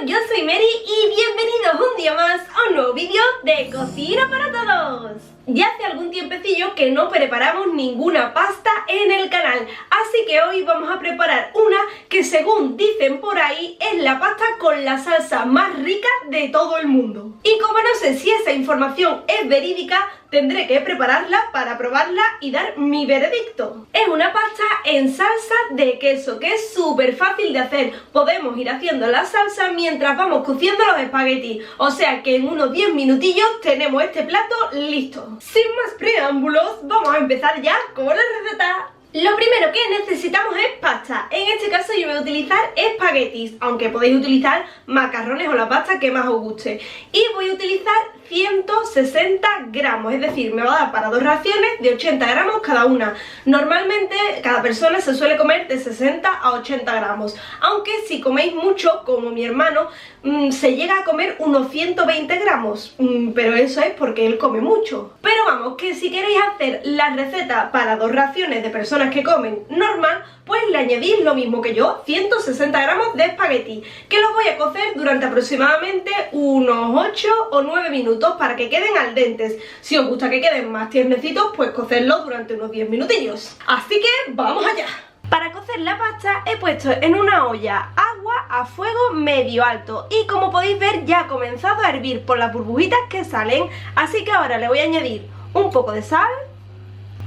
yo soy Mary y bienvenidos un día más a un nuevo vídeo de Cocina para Todos. Ya hace algún tiempecillo que no preparamos ninguna pasta en el canal, así que hoy vamos a preparar una que, según dicen por ahí, es la pasta con la salsa más rica de todo el mundo. Y como no sé si esa información es verídica, tendré que prepararla para probarla y dar mi veredicto. Es una pasta en salsa de queso que es súper fácil de hacer. Podemos ir haciendo la salsa mientras vamos cociendo los espaguetis, o sea que en unos 10 minutillos tenemos este plato listo. Sin más preámbulos, vamos a empezar ya con la receta. Lo primero que necesitamos es pasta. En este caso yo voy a utilizar espaguetis, aunque podéis utilizar macarrones o la pasta que más os guste. Y voy a utilizar 160 gramos, es decir, me va a dar para dos raciones de 80 gramos cada una. Normalmente cada persona se suele comer de 60 a 80 gramos, aunque si coméis mucho, como mi hermano, se llega a comer unos 120 gramos, pero eso es porque él come mucho. Pero vamos, que si queréis hacer la receta para dos raciones de personas que comen normal, pues le añadís lo mismo que yo, 160 gramos de espagueti, que los voy a cocer durante aproximadamente unos 8 o 9 minutos para que queden al dente. Si os gusta que queden más tiernecitos, pues cocerlos durante unos 10 minutillos. Así que ¡vamos allá! Para cocer la pasta he puesto en una olla agua a fuego medio alto y, como podéis ver, ya ha comenzado a hervir por las burbujitas que salen, así que ahora le voy a añadir un poco de sal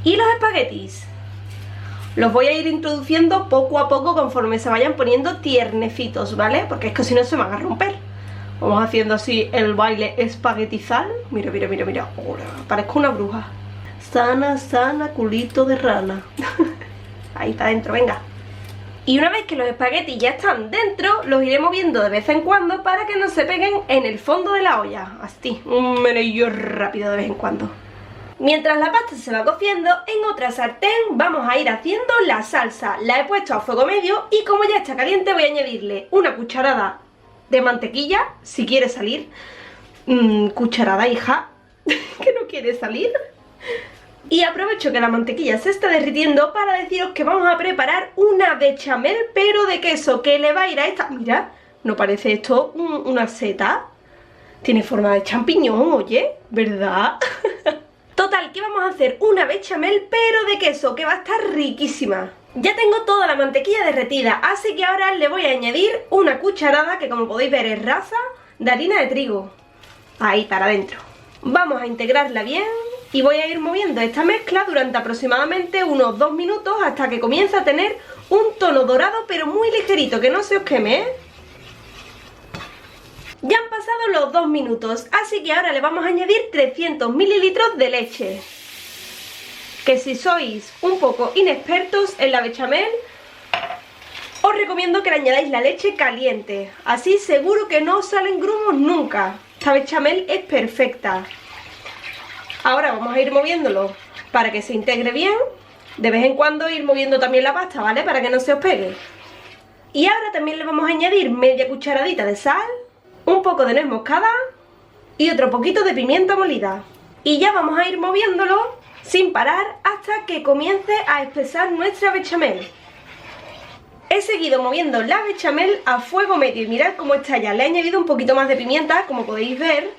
y los espaguetis. Los voy a ir introduciendo poco a poco conforme se vayan poniendo tiernecitos, ¿vale? Porque es que si no se van a romper. Vamos haciendo así el baile espaguetizal. Mira, mira, mira, mira. Hola, parezco una bruja. Sana, sana, culito de rana. Ahí para adentro, venga. Y una vez que los espaguetis ya están dentro, los iré moviendo de vez en cuando para que no se peguen en el fondo de la olla. Así, un meneillo rápido de vez en cuando. Mientras la pasta se va cociendo, en otra sartén vamos a ir haciendo la salsa. La he puesto a fuego medio y, como ya está caliente, voy a añadirle una cucharada de mantequilla, si quiere salir. Cucharada, hija, que no quiere salir. Y aprovecho que la mantequilla se está derritiendo para deciros que vamos a preparar una bechamel, pero de queso, que le va a ir a esta... Mira, ¿no parece esto una seta? Tiene forma de champiñón, oye, ¿verdad? Total, que vamos a hacer una bechamel pero de queso, que va a estar riquísima. Ya tengo toda la mantequilla derretida, así que ahora le voy a añadir una cucharada, que como podéis ver es rasa, de harina de trigo. Ahí para adentro. Vamos a integrarla bien y voy a ir moviendo esta mezcla durante aproximadamente unos 2 minutos hasta que comience a tener un tono dorado pero muy ligerito, que no se os queme, ¿eh? Ya han pasado los 2 minutos, así que ahora le vamos a añadir 300 mililitros de leche. Que si sois un poco inexpertos en la bechamel, os recomiendo que le añadáis la leche caliente. Así seguro que no os salen grumos nunca. Esta bechamel es perfecta. Ahora vamos a ir moviéndolo para que se integre bien. De vez en cuando ir moviendo también la pasta, ¿vale? Para que no se os pegue. Y ahora también le vamos a añadir media cucharadita de sal, un poco de nuez moscada y otro poquito de pimienta molida. Y ya vamos a ir moviéndolo sin parar hasta que comience a espesar nuestra bechamel. He seguido moviendo la bechamel a fuego medio y mirad cómo está ya. Le he añadido un poquito más de pimienta, como podéis ver.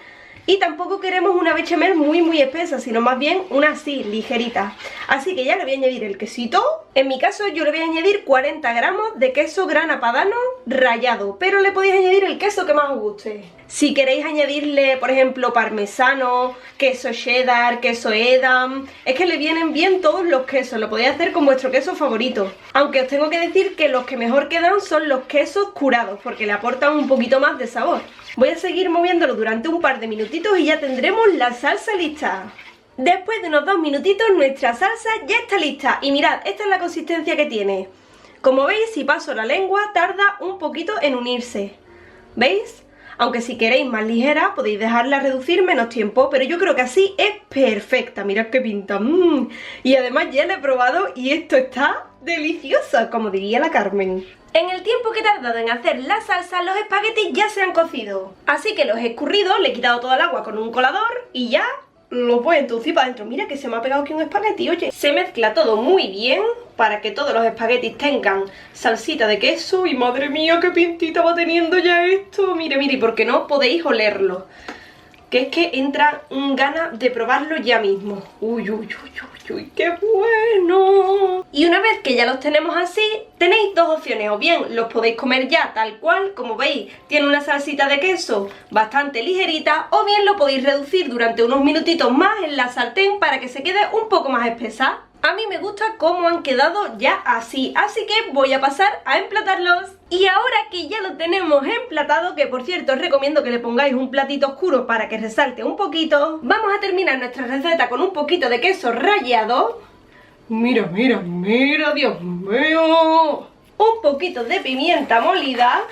Y tampoco queremos una bechamel muy espesa, sino más bien una así, ligerita. Así que ya le voy a añadir el quesito. En mi caso yo le voy a añadir 40 gramos de queso grana padano rallado, pero le podéis añadir el queso que más os guste. Si queréis añadirle, por ejemplo, parmesano, queso cheddar, queso edam, es que le vienen bien todos los quesos, lo podéis hacer con vuestro queso favorito. Aunque os tengo que decir que los que mejor quedan son los quesos curados, porque le aportan un poquito más de sabor. Voy a seguir moviéndolo durante un par de minutitos y ya tendremos la salsa lista. Después de unos 2 minutitos nuestra salsa ya está lista. Y mirad, esta es la consistencia que tiene. Como veis, si paso la lengua tarda un poquito en unirse. ¿Veis? Aunque si queréis más ligera podéis dejarla reducir menos tiempo, pero yo creo que así es perfecta. Mirad qué pinta. Y además ya la he probado y esto está delicioso, como diría la Carmen. En el tiempo que he tardado en hacer la salsa, los espaguetis ya se han cocido. Así que los he escurrido, le he quitado toda el agua con un colador y ya los voy a introducir para adentro. Mira que se me ha pegado aquí un espagueti, oye. Se mezcla todo muy bien para que todos los espaguetis tengan salsita de queso. Y madre mía, qué pintita va teniendo ya esto. Mire, mire, porque no podéis olerlo, que es que entra ganas de probarlo ya mismo. Uy, uy, uy, uy, uy, qué bueno. Y una vez que ya los tenemos así, tenéis dos opciones. O bien los podéis comer ya tal cual, como veis, tiene una salsita de queso bastante ligerita. O bien lo podéis reducir durante unos minutitos más en la sartén para que se quede un poco más espesa. A mí me gusta cómo han quedado ya así, así que voy a pasar a emplatarlos. Y ahora que ya lo tenemos emplatado, que por cierto os recomiendo que le pongáis un platito oscuro para que resalte un poquito, vamos a terminar nuestra receta con un poquito de queso rallado. Mira, mira, mira, Dios mío. Un poquito de pimienta molida.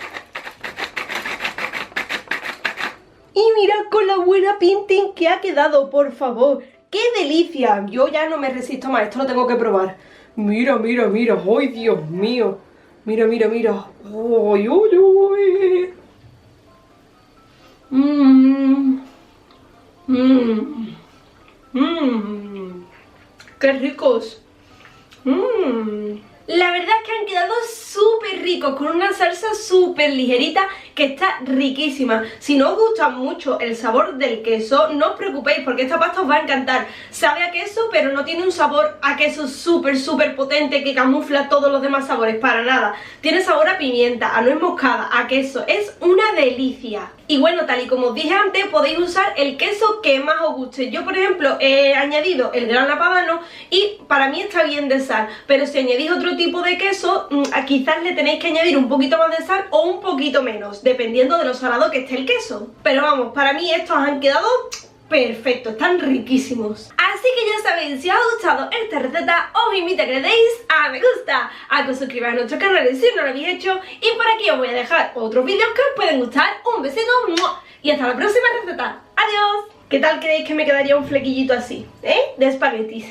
Y mirad con la buena pinting que ha quedado, por favor. ¡Qué delicia! Yo ya no me resisto más, esto lo tengo que probar. Mira, mira, mira, ¡ay, Dios mío! Mira, mira, mira. ¡Uy, uy, uy! ¡Qué ricos! La verdad es que han quedado súper ricos, con una salsa súper ligerita que está riquísima. Si no os gusta mucho el sabor del queso, no os preocupéis porque esta pasta os va a encantar. Sabe a queso, pero no tiene un sabor a queso súper potente que camufla todos los demás sabores, para nada. Tiene sabor a pimienta, a nuez moscada, a queso, es una delicia. Y bueno, tal y como os dije antes, podéis usar el queso que más os guste. Yo, por ejemplo, he añadido el grana padano y para mí está bien de sal, pero si añadís otro tipo de queso, quizás le tenéis que añadir un poquito más de sal o un poquito menos, dependiendo de lo salado que esté el queso. Pero vamos, para mí estos han quedado perfectos, están riquísimos. Así que ya sabéis, si os ha gustado esta receta, os invito a que le deis a me gusta, a que os suscribáis a nuestro canal si no lo habéis hecho, y por aquí os voy a dejar otros vídeos que os pueden gustar. Un besito y hasta la próxima receta. ¡Adiós! ¿Qué tal creéis que me quedaría un flequillito así, de espaguetis?